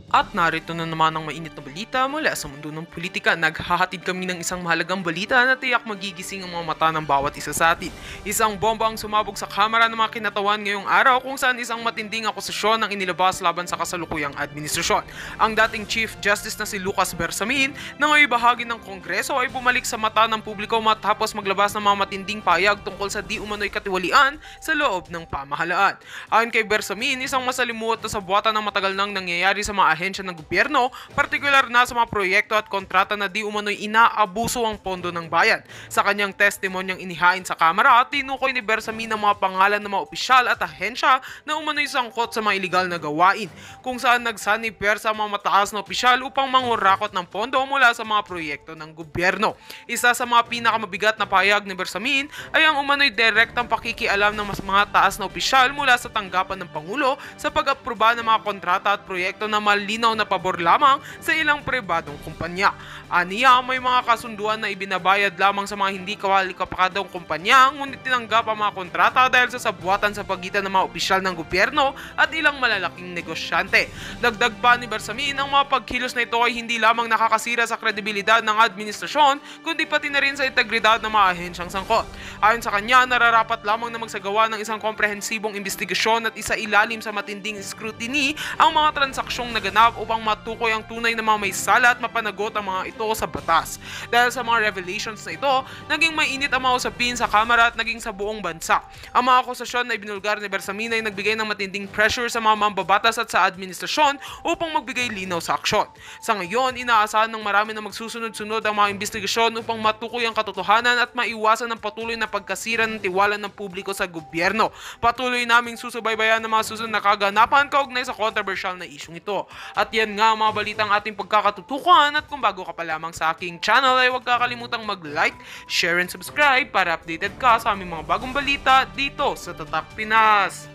At narito na naman ang mainit na balita mula sa mundo ng politika. Naghahatid kami ng isang mahalagang balita na tiyak magigising ang mga mata ng bawat isa sa atin. Isang bomba ang sumabog sa kamera ng mga kinatawan ngayong araw kung saan isang matinding akusasyon ang inilabas laban sa kasalukuyang administrasyon. Ang dating Chief Justice na si Lucas Bersamin na ngayon bahagi ng Kongreso ay bumalik sa mata ng publiko matapos maglabas ng mga matinding payag tungkol sa di umano'y katiwalian sa loob ng pamahalaan. Ayon kay Bersamin, isang masalimuot na sabuatan ng matagal nang nangyayari sa mga ahensya ng gobyerno, partikular na sa mga proyekto at kontrata na di umano'y inaabuso ang pondo ng bayan. Sa kanyang testimonyang inihain sa kamera, tinukoy ni Bersamin ang mga pangalan ng mga opisyal at ahensya na umano'y sangkot sa mga iligal na gawain, kung saan nagsanib sa mga mataas na opisyal upang mangurakot ng pondo mula sa mga proyekto ng gobyerno. Isa sa mga pinakamabigat na pahayag ni Bersamin ay ang umano'y direktang pakikialam ng mas mga taas na opisyal mula sa tanggapan ng Pangulo sa pag-aproba ng mga kontrata at proyekto na malinaw na pabor lamang sa ilang pribadong kumpanya. Aniya, may mga kasunduan na ibinabayad lamang sa mga hindi kawali-kapakadong kumpanya, ngunit tinanggap ang mga kontrata dahil sa sabuatan sa pagitan ng mga opisyal ng gobyerno at ilang malalaking negosyante. Dagdag pa ni Bersamin, ang mga pagkilos na ito ay hindi lamang nakakasira sa kredibilidad ng administrasyon, kundi pati na rin sa integridad ng mga ahensyang sangkot. Ayon sa kanya, nararapat lamang na magsagawa ng isang komprehensibong investigasyon at isa ilalim sa matinding scrutiny ang mga transaksyong naganap upang matukoy ang tunay na mga may sala at mapanagot ang mga ito sa batas. Dahil sa mga revelations na ito, naging mainit ang mga usapin sa kamera at naging sa buong bansa. Ang mga akusasyon na ibinulgar ni Bersamin ay nagbigay ng matinding pressure sa mga mambabatas at sa administrasyon upang magbigay linaw sa aksyon. Sa ngayon, inaasahan ng marami na magsusunod-sunod ang mga investigasyon upang matukoy ang katotohanan at maiwasan ang patuloy na pagkasira ng tiwala ng publiko sa gobyerno. Patuloy naming susubaybayan ng mga susunod na kaganapan kaugnay sa controversial na isyong ito. At yan nga mga balitang ating pagkakatutukan, at kung bago ka pa lamang sa aking channel ay huwag kakalimutang mag-like, share and subscribe para updated ka sa aming mga bagong balita dito sa Tatak Pinas.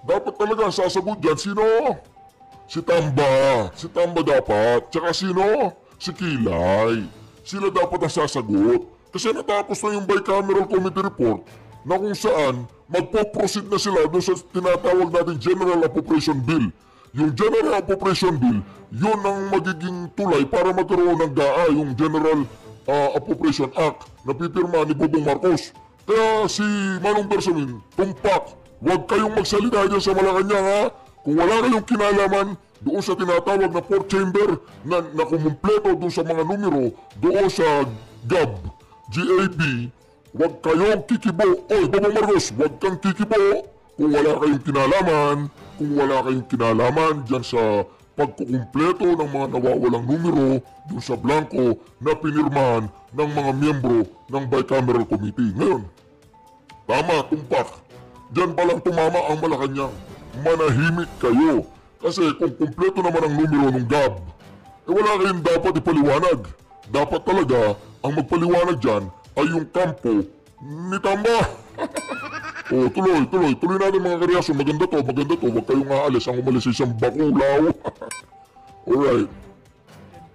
Dapat talaga ang sasagot dyan, sino? Si Tamba. Si Tamba dapat. Tsaka sino? Si Kilay. Sila dapat ang sasagot. Kasi natapos na yung bicameral committee report na kung saan magpo-proceed na sila doon sa tinatawag natin General Appropriation Bill. Yung General Appropriation Bill, yun ang magiging tulay para magkaroon ng GAA, yung General Appropriation Act na pipirma ni Bobong Marcos. Kaya si Manong Bersamin, tumpak, huwag kayong magsalita dyan sa Malacanang ha. Kung wala kayong kinalaman doon sa tinatawag na fourth chamber na kumumpleto doon sa mga numero doon sa GAB, huwag kayong kikibo. Oy, Bobong Marcos, huwag kang kikibo kung wala kayong kinalaman. Kung wala kayong kinalaman dyan sa pagkukumpleto ng mga nawawalang numero doon sa blanco na pinirmahan ng mga miyembro ng bicameral committee. Ngayon, tama, tumpak. Diyan palang tumama ang Malacanang. Manahimik kayo. Kasi kung kumpleto naman ang numero ng GAB, wala kayong dapat ipaliwanag. Dapat talaga, ang magpaliwanag dyan ay yung kampo ni Tamba. Tuloy natin mga karyaso. Maganda to. Huwag kayong aalis. Ang umalis isang bakulaw. Alright.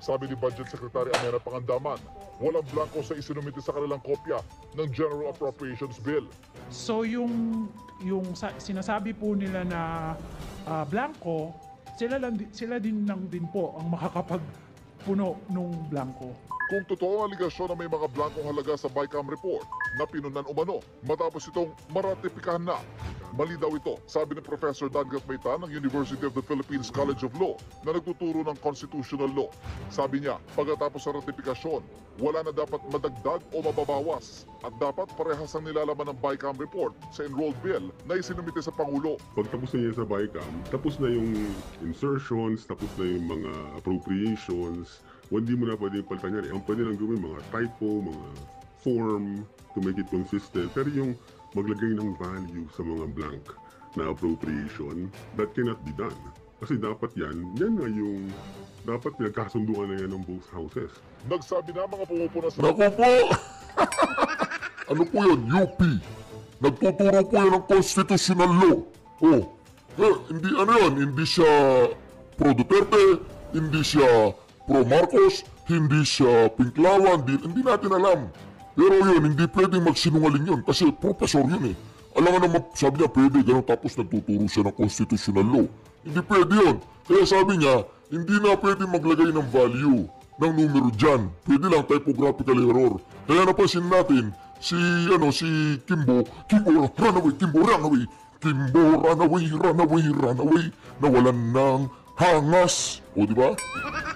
Sabi ni Budget Secretary Amena Pangandaman, walang blanco sa isinumite sa kanilang kopya ng General Appropriations Bill. So yung sinasabi po nila na blanco, sila din lang din po ang makakapagpuno nung blanco. Kung totoo ang aligasyon na may mga blankong halaga sa BICAM report na pinunan umano matapos itong maratipikahan na, mali daw ito, sabi ni Professor Dangat Mayta ng University of the Philippines College of Law na nagtuturo ng constitutional law. Sabi niya, pagkatapos sa ratifikasyon, wala na dapat madagdag o mababawas at dapat parehas ang nilalaman ng BICAM report sa enrolled bill na isinumite sa Pangulo. Pag tapos na yan sa BICAM, tapos na yung insertions, tapos na yung mga appropriations, hindi mo na pwede palitan yan. Ang pwede lang gawin mga typo, mga form to make it consistent. Pero yung maglagay ng value sa mga blank na appropriation, that cannot be done. Kasi dapat yan nga yung dapat pinagkasunduan na yan ng both houses. Nagsabi na mga pumupuna sa... Naku po! Ano po yun? UP. Nagtuturo po yan ng constitutional law. Hindi siya pro Duterte, hindi siya pro Marcos, hindi siya Pinklawan, hindi natin alam. Pero yun, hindi pwedeng magsinungaling yun kasi professor yun eh. Alam nga naman, sabi niya pwede ganun tapos nagtuturo siya ng constitutional law. Hindi pwede yun. Kaya sabi niya, hindi na pwede maglagay ng value ng numero dyan. Pwede lang typographical error. Kaya napansin natin, si Kimbo, runaway, nawalan ng hangas. O di ba?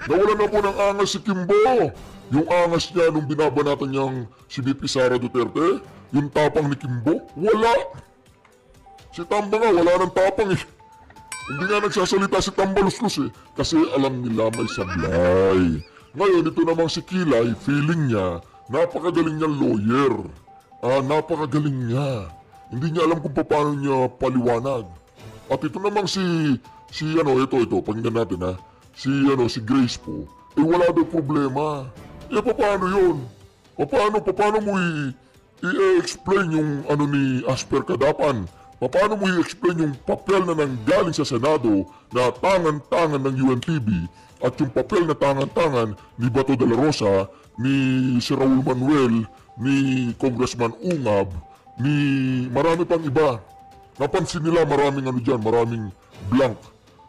Nawalan na po ng angas si Kimbo. Yung angas niya nung binabanatan niyang si VP Sara Duterte, yung tapang ni Kimbo, wala. Si Tamba nga, wala ng tapang eh. Hindi nga nagsasalita si Tambaluslos eh, kasi alam nila may sablay. Ngayon, ito namang si Kilay, feeling niya, napakagaling niyang lawyer. Napakagaling niya. Hindi niya alam kung paano niya paliwanag. At ito namang ito, pakinggan natin ha. Si Grace po, wala daw problema. Paano yun? Paano mo i-explain yung ni Asper Kadapan? Paano mo i-explain yung papel na nanggaling sa Senado na tangan-tangan ng UNTV at yung papel na tangan-tangan ni Bato de la Rosa, ni si Raul Manuel, ni Congressman Ungab, ni marami pang iba. Napansin nila maraming maraming blank.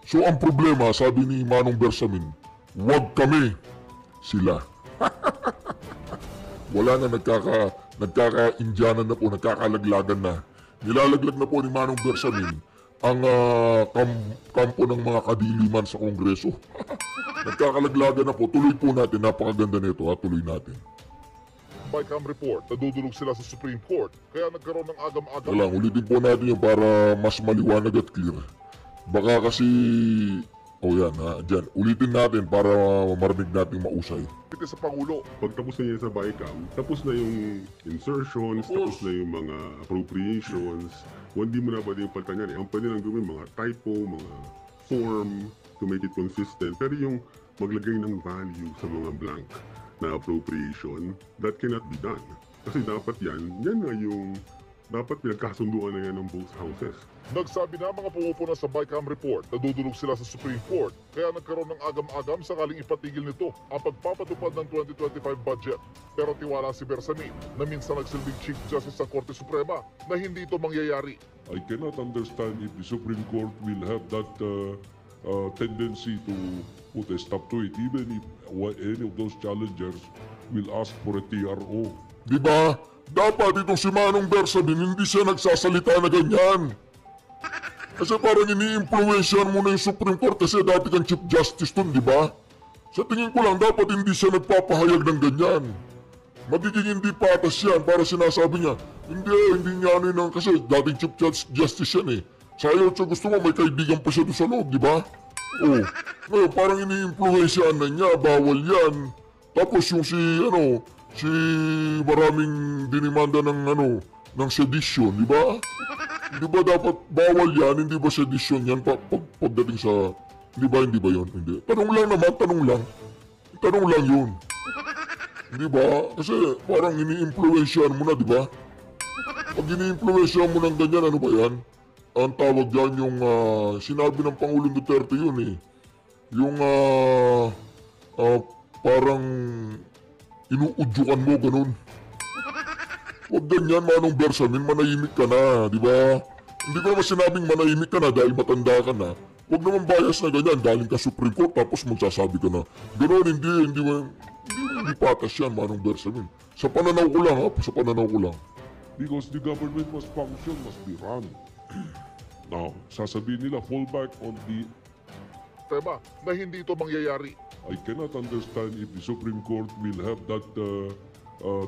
So ang problema, sabi ni Manong Bersamin, wag kami, sila. Wala na nagkaka-Indianan na po, nagkakalaglagan na. Nilalaglag na po ni Manong Bersamin ang kampo ng mga kadiliman sa Kongreso. Nagkakalaglagan na po. Tuloy po natin. Napakaganda nito. Tuloy natin. BICAM report, nadudulog sila sa Supreme Court, kaya nagkaroon ng agam-agam. Wala, ulitin po natin yun para mas maliwanag at clear. Baka kasi... dyan. Ulitin natin para marinig natin mausay. Piti sa Pangulo. Pag tapos na yan sa BICAM, tapos na yung insertions, tapos na yung mga appropriations, hindi mo na pwede yung palitan yan. Ang pwede lang gawin, mga typo, mga form, to make it consistent. Pero yung maglagay ng value sa mga blank na appropriation, that cannot be done. Kasi dapat yan nga yung dapat pinagkasunduan na yan ng both houses. Nagsabi na mga pumupuna sa BICAM report, nadudulog sila sa Supreme Court, kaya nagkaroon ng agam-agam sakaling ipatigil nito ang pagpapatupad ng 2025 budget. Pero tiwala si Bersamin na minsan nagsilbing Chief Justice sa Korte Suprema na hindi ito mangyayari. I cannot understand if the Supreme Court will have that tendency to put a stop to it, even if any of those challengers will ask for a TRO. Diba? Dapat itong si Manong Bersamin hindi siya nagsasalita na ganyan. Kasi parang ini-influensyan mo na yung Supreme Court kasi dati kang Chief Justice dun, di ba? Sa tingin ko lang, dapat hindi siya nagpapahayag ng ganyan. Magiging hindi patas yan para sinasabi niya, hindi niya yun kasi dating Chief Justice yan eh. Sayo siya gusto mo, may kaibigan pa siya doon sa loob, di ba? Ngayon parang ini-influensyan na niya, bawal yan. Tapos yung si maraming dinimanda ng sedition, di ba? Di ba dapat bawal yan? Hindi ba sedition yan pagdating sa... Hindi ba yun? Hindi. Tanong lang naman, Tanong lang yun. Di ba? Kasi parang ini-influensyan mo na, di ba? Pag ini-influensyan mo ng ganyan, ano ba yan? Ang tawag dyan yung sinabi ng Pangulong Duterte yun eh. Yung parang inuudyukan mo, ganun. Huwag ganyan, Manong Bersamin, manahimik ka na, di ba? Hindi ko naman sinabing manahimik ka na dahil matanda ka na. Huwag naman bias na ganyan, galing ka Supreme Court tapos magsasabi ka na. Ganoon, hindi patas yan, Manong Bersamin. Sa pananaw ko lang. Because the government must function, must be run. Now, sasabihin nila, fall back on the... Tema na hindi ito mangyayari. I cannot understand if the Supreme Court will have that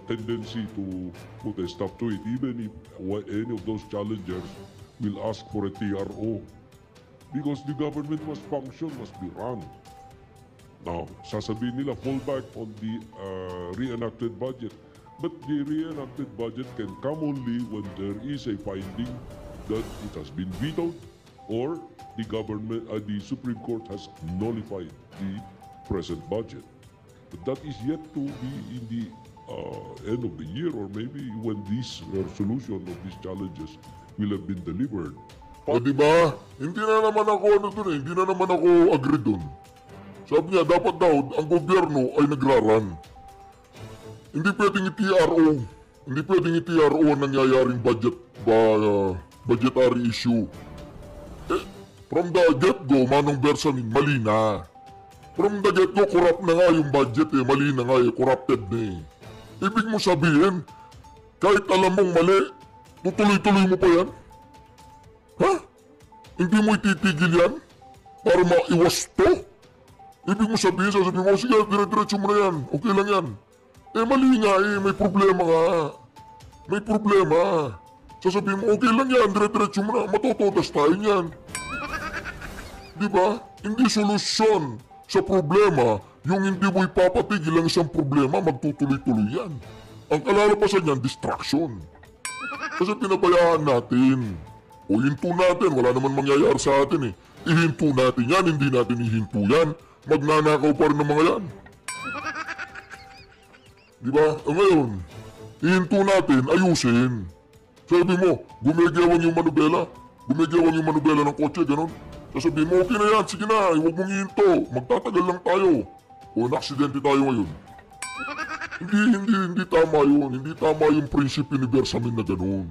tendency to put a stop to it, even if any of those challengers will ask for a TRO. Because the government must function, must be run. Now, sasabihin nila, fall back on the reenacted budget. But the reenacted budget can come only when there is a finding that it has been vetoed or the Supreme Court has nullified the present budget. But that is yet to be in the end of the year or maybe when this resolution of these challenges will have been delivered. O di ba? Hindi na naman ako hindi na naman ako agree dun. Sabi niya, dapat daw ang gobyerno ay nagraran. Hindi pwedeng i-TRO. Hindi pwedeng i-TRO ang nangyayaring budgetary issue. From the get-go, Manong Bersamin, mali na. From the get-go, corrupt na nga yung budget mali na nga corrupted na Ibig mo sabihin, kahit alam mong mali, tutuloy-tuloy mo pa yan? Ha? Hindi mo ititigil yan? Para maiwas to? Ibig mo sabihin, sasabihin mo, sige, dire-diretso mo na yan, okay lang yan. Mali nga may problema nga. May problema. Sasabihin mo, okay lang yan, dire-diretso mo na, matututas tayo niyan. Diba? Hindi solusyon sa problema yung hindi mo ipapatigil ang isang problema, magtutuloy-tuloy yan. Ang kalalabasan niyan, distraction. Kasi pinabayaan natin. O hinto natin, wala naman mangyayari sa atin Ihinto natin yan, hindi natin ihinto yan. Magnanakaw pa rin ng mga yan. Diba? Ngayon, ihinto natin, ayusin. Sabi mo, gumigewang yung manubela. Gumigewang yung manubela ng kotse, ganon. Sasabihin mo, okay na yan, sige na, huwag mong ihinto. Magtatagal lang tayo. O na-aksidente tayo ngayon. Hindi tama yun. Hindi tama yung prinsipyo ni Bersamin na ganun.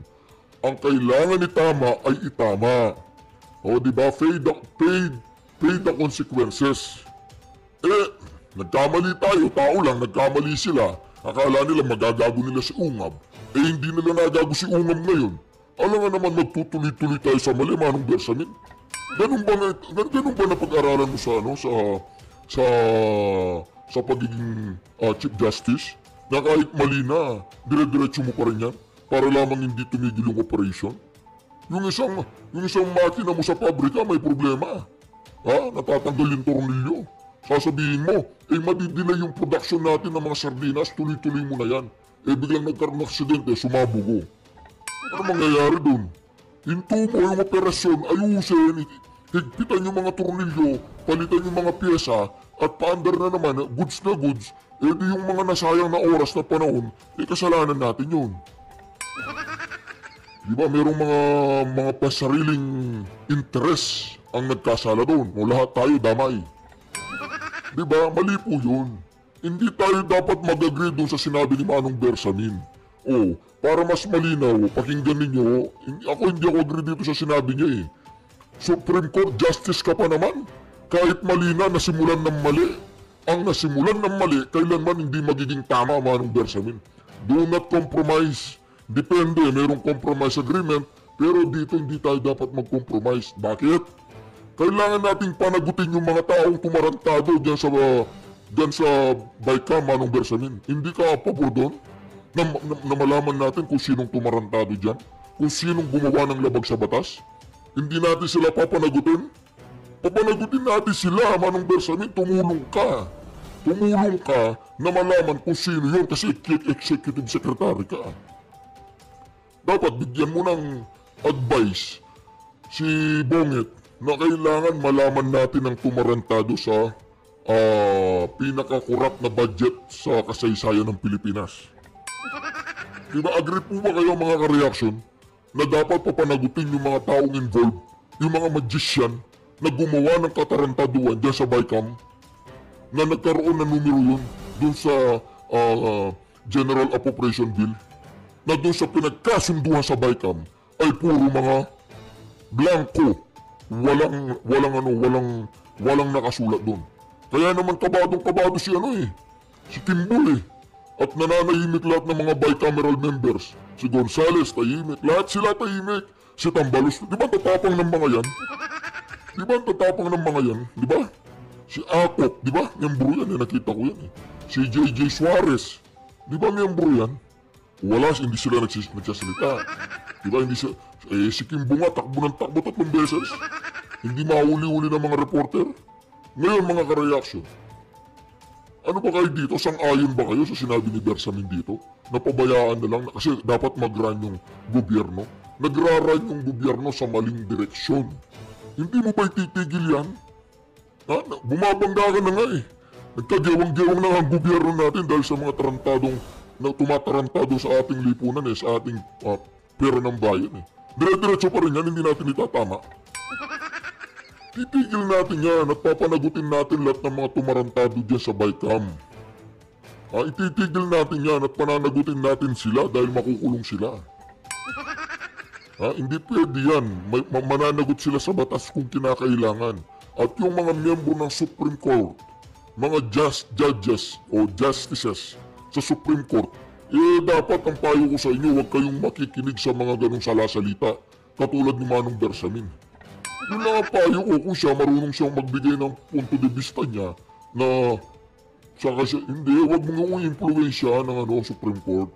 Ang kailangan ni tama ay itama. O diba, pay the consequences. Nagkamali tayo, tao lang, nagkamali sila. Akala nila magagago nila si Ungab. Hindi nila nagago si Ungab ngayon. Alam nga naman magtutuloy-tuloy tayo sa mali, Manong Bersamin. Ganun ba na pag-aralan mo sa pagiging Chief Justice? Na kahit mali na, dire-diretso mo pa rin yan para lamang hindi tumigil yung operation? Yung isang makina mo sa pabrika may problema. Natatanggal yung tornilyo. Sasabihin mo, madidelay yung production natin ng mga sardinas, tuloy-tuloy mo na yan. Biglang nagkaroon ng aksidente, sumabugo. Ano mangyayari dun? Hinto mo yung operasyon, ayusin, higpitan yung mga tornilyo, palitan yung mga pyesa, at paandar na naman, goods na goods, di yung mga nasayang na oras na panahon, kasalanan natin yun. Diba, merong mga pasariling interest ang nagkasala doon, o lahat tayo damay. Diba, mali po yun. Hindi tayo dapat mag-agree doon sa sinabi ni Manong Bersamin. Para mas malinaw, pakinggan ninyo, hindi ako agree dito sa sinabi niya Supreme Court Justice ka pa naman. Kahit mali na, nasimulan ng mali. Ang nasimulan ng mali, kailanman hindi magiging tama, Manong Bersamin. Do not compromise. Depende, mayroong compromise agreement, pero dito hindi tayo dapat mag-compromise. Bakit? Kailangan nating panagutin yung mga taong tumarantado dyan sa Baykam, Manong Bersamin. Hindi ka pabor doon? Na malaman natin kung sinong tumarantado dyan? Kung sinong gumawa ng labag sa batas? Hindi natin sila papanagutin? Papanagutin natin sila, Manong Bersamin, tumulong ka. Tumulong ka na malaman kung sino yun kasi executive secretary ka. Dapat bigyan mo ng advice si Bonget na kailangan malaman natin ang tumarantado sa pinaka-corrupt na budget sa kasaysayan ng Pilipinas. Diba, agree po ba kayo mga ka-reaction na dapat papanagutin yung mga taong involved, yung mga magician na gumawa ng katarantaduan dyan sa Baykam, na nagkaroon ng numero yun dun sa General Appropriation Bill, na dun sa pinagkasunduhan sa Baykam ay puro mga blanco, walang nakasulat dun. Kaya naman kabadong-kabado si si Kimball At nananahimik lahat ng mga bicameral members. Si Gonzales tahimik, lahat sila tahimik. Si Tambalos, di ba tatapang ng mga yan? Di ba tatapang ng mga yan? Di ba? Si Akop, di ba? Miyembro yan nakita ko yan Si JJ Suarez, di ba miyembro yan? Wala, hindi sila nagsasalita. Di ba, hindi sila, si Kimbo nga, takbo ng takbo 3 beses. Hindi mahuli-huli ng mga reporter. Ngayon mga ka-reaction, ano ba kayo dito? Sang-ayon ba kayo sa sinabi ni Bersamin dito? Napabayaan na lang kasi dapat mag-run yung gobyerno. Nagra-run yung gobyerno sa maling direksyon. Hindi mo ba ititigil yan? Bumabangga ka na nga Nagkagewang-gewang na ang gobyerno natin dahil sa mga tumatarantado sa ating lipunan sa ating pera ng bayan Dire-diretso pa rin yan, hindi natin itatama. Titigil natin yan at papanagutin natin lahat ng mga tumarantado dyan sa BICAM. Ititigil natin yan at pananagutin natin sila dahil makukulong sila. Hindi pwede yan. Mananagot sila sa batas kung kinakailangan. At yung mga miyembro ng Supreme Court, mga judges o justices sa Supreme Court, dapat ang payo ko sa inyo, huwag kayong makikinig sa mga ganong salasalita, katulad ni Manong Bersamin. Yung mga payo ko kung siya marunong siyang magbigay ng punto de vista niya na saka siya, hindi, huwag mong i-influensya ng Supreme Court.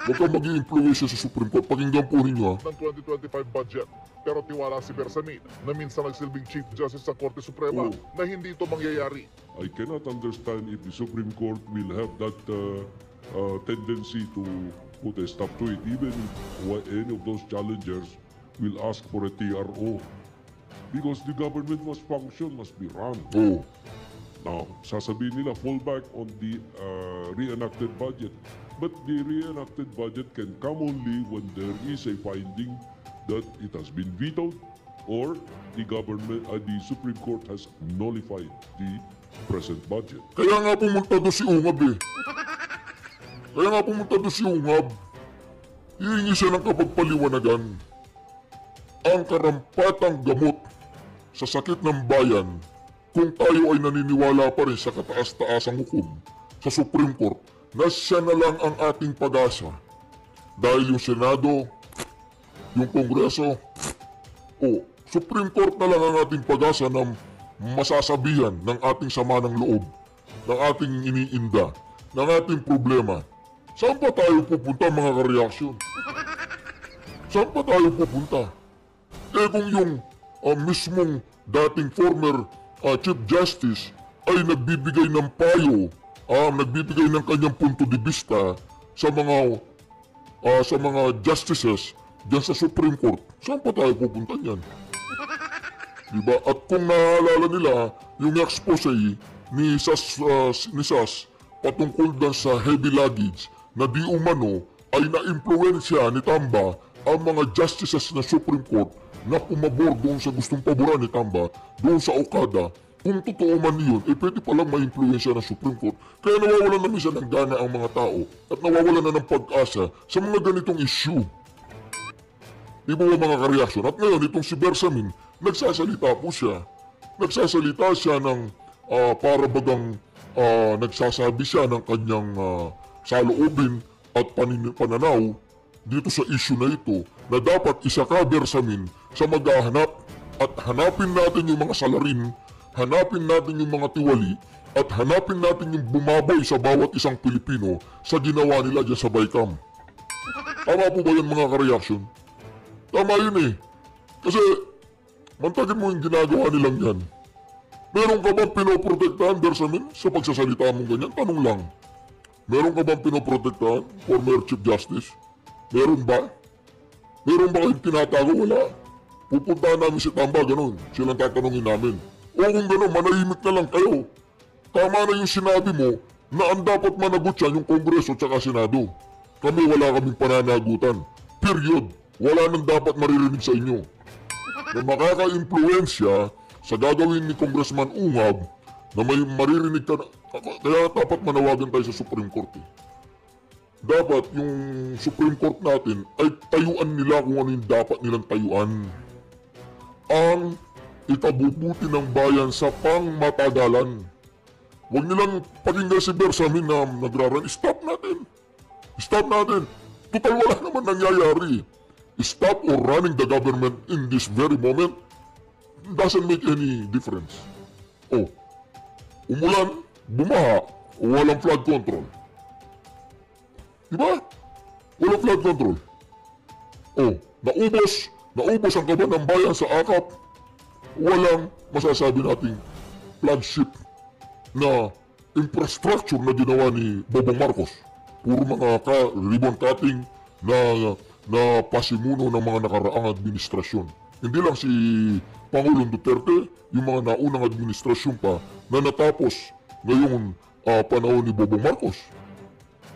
Huwag kang mag-i-influensya sa Supreme Court. Pakinggan po ninyo ng 2025 budget. Pero tiwala si Bersamin na minsan nagsilbing Chief Justice sa Korte Suprema na hindi ito mangyayari. I cannot understand if the Supreme Court will have that tendency to put a stop to it, even if any of those challengers will ask for a TRO. Because the government must function, must be run. Now, sasabihin nila fall back on the reenacted budget. But the reenacted budget can come only when there is a finding that it has been vetoed or the Supreme Court has nullified the present budget. Kaya nga pumunta doon si Ungab eh. Kaya nga pumunta doon si Ungab. Hihingi siya ng kapagpaliwanagan. Ang karampatang gamot sa sakit ng bayan kung tayo ay naniniwala pa rin sa kataas-taasang hukom sa Supreme Court na siya na lang ang ating pag-asa. Dahil yung Senado, yung Kongreso, Supreme Court na lang ang ating pag-asa ng masasabihan ng ating sama ng loob, ng ating iniinda, ng ating problema. Saan pa tayo pupunta mga kareaksyon? Saan pa tayo pupunta? Kung yung mismong dating former Chief Justice ay nagbibigay ng payo, nagbibigay ng kanyang punto de vista sa mga justices diyan sa Supreme Court, saan pa tayo pupunta niyan? Diba? At kung naalala nila yung expose ni SAS patungkol dan sa heavy luggage na di umano ay na-impluensya ni Tamba ang mga justices ng Supreme Court na pumabor doon sa gustong paboran ni Tamba doon sa Okada. Kung totoo man yun, pwede palang ma-influensya ng Supreme Court. Kaya nawawalan na minsan ng gana ang mga tao at nawawalan na ng pag-asa sa mga ganitong issue. Di ba mga kareaksyon? At ngayon, itong si Bersamin, nagsasalita po siya. Nagsasalita siya ng para bagang nagsasabi siya ng kanyang saloobin at pananaw dito sa issue na ito na dapat isa ka, Bersamin, sa maghahanap at hanapin natin yung mga salarin, hanapin natin yung mga tiwali, at hanapin natin yung bumaboy sa bawat isang Pilipino sa ginawa nila dyan sa BICAM. Tama po ba yan mga kareaksyon? Tama yun eh. Kasi, mantagin mo yung ginagawa nilang yan. Meron ka bang pinoprotektahan, Bersamin, sa pagsasalita mong ganyan? Tanong lang. Meron ka bang pinoprotektahan, former Chief Justice? Meron ba? Meron ba kayong tinatago? Wala. Pupuntahan namin si Tamba, ganun. Silang tatanungin namin. O kung ganun, manahimik na lang kayo. Tama na yung sinabi mo na ang dapat managot yan yung Kongreso at Senado. Kami wala kaming pananagutan. Period. Wala nang dapat maririnig sa inyo. Na makaka-impluensya sa gagawin ni Congressman Ungab na may maririnig ka na. Kaya dapat manawagan tayo sa Supreme Court. Dapat yung Supreme Court natin ay tayuan nila kung ano yung dapat nilang tayuan. Ang ikabubuti ng bayan sa pangmatagalan. Huwag nilang pakinggan si Bersamin na nagraran. Stop natin. Stop natin. Total wala naman nangyayari. Stop or running the government in this very moment doesn't make any difference. Umulan, bumaha, walang flood control. Diba? Walang flood control. Naubos ang kaban ng bayan sa akap. Walang masasabi nating flagship na infrastructure na ginawa ni Bobong Marcos. Puro mga ribbon cutting na pasimuno ng mga nakaraang administrasyon. Hindi lang si Pangulong Duterte, yung mga naunang administrasyon pa na natapos ngayong panahon ni Bobong Marcos.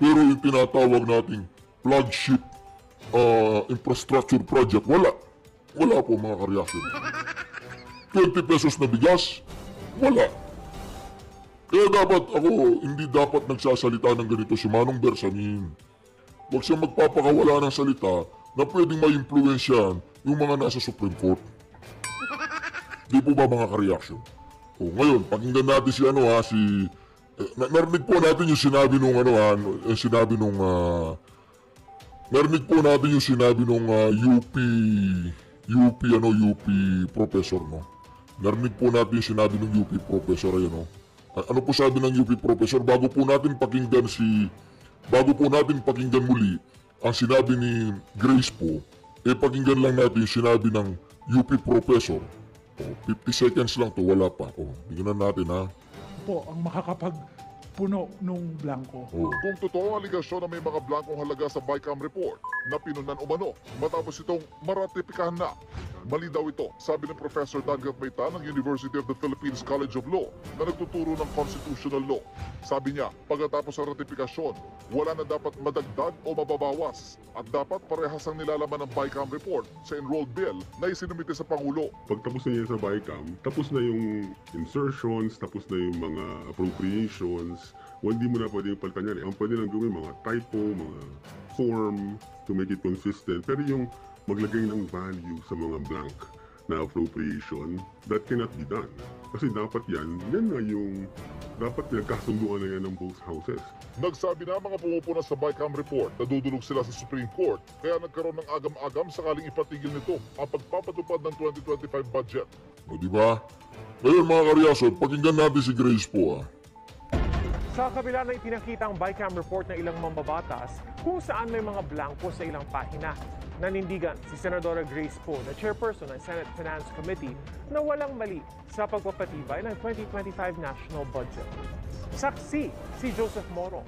Pero yung tinatawag nating flagship infrastructure project? Wala. Wala po mga ka-reaction. 20 pesos na bigas? Wala. Kaya dapat ako, hindi dapat nagsasalita ng ganito si Manong Bersamin. Huwag siyang magpapakawala ng salita na pwedeng ma-impluensyahan yung mga nasa Supreme Court. Di po ba mga ka-reaction? O ngayon, pakinggan natin si narinig po natin yung sinabi nung narinig po natin yung sinabi nung UP professor, no? Narinig po natin yung sinabi ng UP professor, ayun, no? Ano po sabi ng UP professor? Bago po natin pakinggan muli ang sinabi ni Grace po, pakinggan lang natin yung sinabi ng UP professor. 50 seconds lang to, wala pa. Bigyan natin, ha? Po ang makakapagpuno nung blanco. Kung totoo ang aligasyon na may mga blankong halaga sa BICAM report na pinunan umano matapos itong maratipikahan na, mali daw ito, sabi ng Professor Dangat Mayta ng University of the Philippines College of Law na nagtuturo ng constitutional law. Sabi niya, pagkatapos ng ratifikasyon, wala na dapat madagdag o mababawas at dapat parehas ang nilalaman ng BICAM report sa enrolled bill na isinumite sa Pangulo. Pag tapos na yan sa BICAM, tapos na yung insertions, tapos na yung mga appropriations, hindi mo na pwede yung palitan yan. Ang pwede lang gawin, mga typo, mga form, to make it consistent. Pero yung maglagay ng value sa mga blank na appropriation, that cannot be done. Kasi dapat yan nga yung dapat pinagkasunduan na yan ng both houses. Nagsabi na mga pumupuna sa BICAM report na dudulog sila sa Supreme Court kaya nagkaroon ng agam-agam sakaling ipatigil nito ang pagpapatupad ng 2025 budget. O diba? Ngayon mga karyasod, pakinggan natin si Grace po, Sa kabila na ipinakita ang BICAM report ng ilang mambabatas kung saan may mga blanco sa ilang pahina. Nanindigan si Senadora Grace Poe, na chairperson ng Senate Finance Committee, na walang mali sa pagpapatibay ng 2025 national budget. Saksi si Joseph Moro.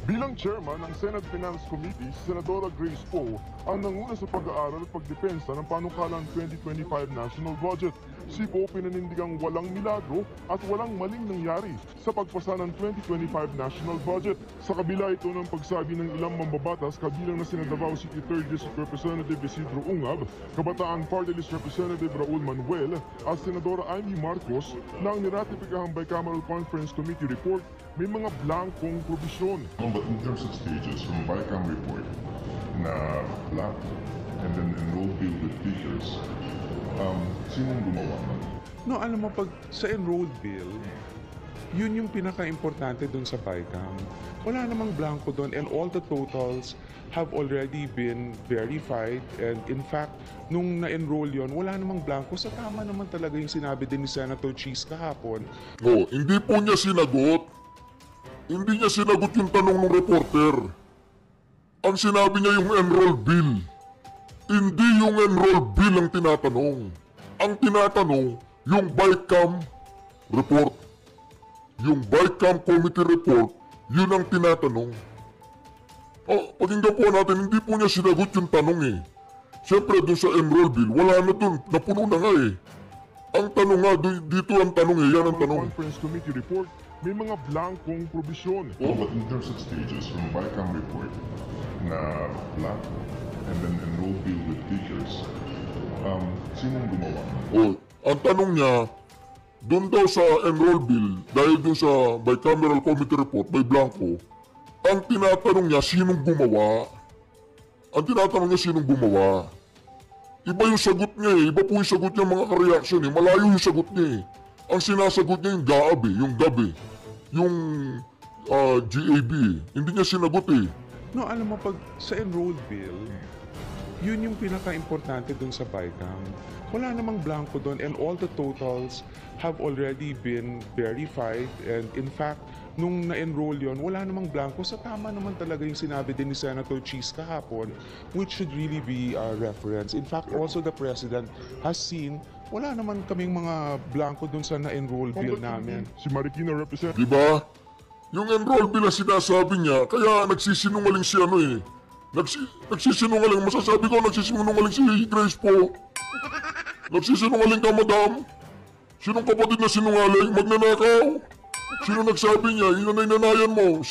Bilang chairman ng Senate Finance Committee, si Senadora Grace Poe ang nanguna sa pag-aaral at pagdepensa ng panukalang 2025 national budget. Si Poe pinanindigang walang milagro at walang maling nangyari sa pagpasa ng 2025 national budget. Sa kabila ito ng pagsabi ng ilang mambabatas kabilang na sina Davao City 3rd District Representative Isidro Ungab, Kabataan Party List Representative Raul Manuel at Senadora Amy Marcos na ang niratipikahang Bicameral Conference Committee report may mga blankong probisyon. But in terms of stages, from BICAM report na black and then enrolled bill with teachers, sinong gumawa? No, alam mo, pag sa enrolled bill, yun yung pinaka-importante dun sa BICAM. Wala namang blanco dun and all the totals have already been verified and in fact, nung na-enroll yun, wala namang blanco. Sa tama naman talaga yung sinabi din ni Senator Cheese kahapon. No, hindi po niya sinagot. Hindi niya sinagot yung tanong ng reporter. Ang sinabi niya yung enroll bill. Hindi yung enroll bill ang tinatanong. Ang tinatanong, yung BICAM report. Yung BICAM committee report, yun ang tinatanong. Pakinggan po natin, hindi po niya sinagot yung tanong eh. Siyempre dun sa enroll bill, wala na dun, napuno na nga eh. Ang tanong nga, dito ang tanong eh, yan ang tanong. Conference Committee report, may mga blankong probisyon. But in terms of stages, from BICAM report na black and then enrolled bill with teachers, sinong gumawa? Ang tanong niya, doon daw sa enroll bill, dahil doon sa bicameral committee report, may blanco, ang tinatanong niya, sinong gumawa? Ang tinatanong niya, sinong gumawa? Iba yung sagot niya eh, iba po yung sagot niya mga ka-reaction eh, malayo yung sagot niya eh. Ang sinasagot niya yung GAB eh, yung GAB eh, yung GAB eh, hindi niya sinagot eh. No, alam mo, pag sa enrolled bill, yun yung pinaka-importante dun sa BICAM. Wala namang blanco dun and all the totals have already been verified and in fact, nung na-enroll yun, wala namang blanco. Sa tama naman talaga yung sinabi din ni Senator Cheese kahapon, which should really be a reference. In fact, also the President has seen, wala naman kaming mga blanco dun sa na-enroll bill namin. Si Marikina represent. Diba? Yung enroll bill na sinasabi niya, kaya nagsisinungaling si ano eh. Nagsisinungaling, masasabi ko nagsisinungaling si Grace po. Nagsisinungaling ka, madam. Sinong kapatid na sinungaling? Magnanakaw. Sino nagsabi niya? Yun ang inanayan mo.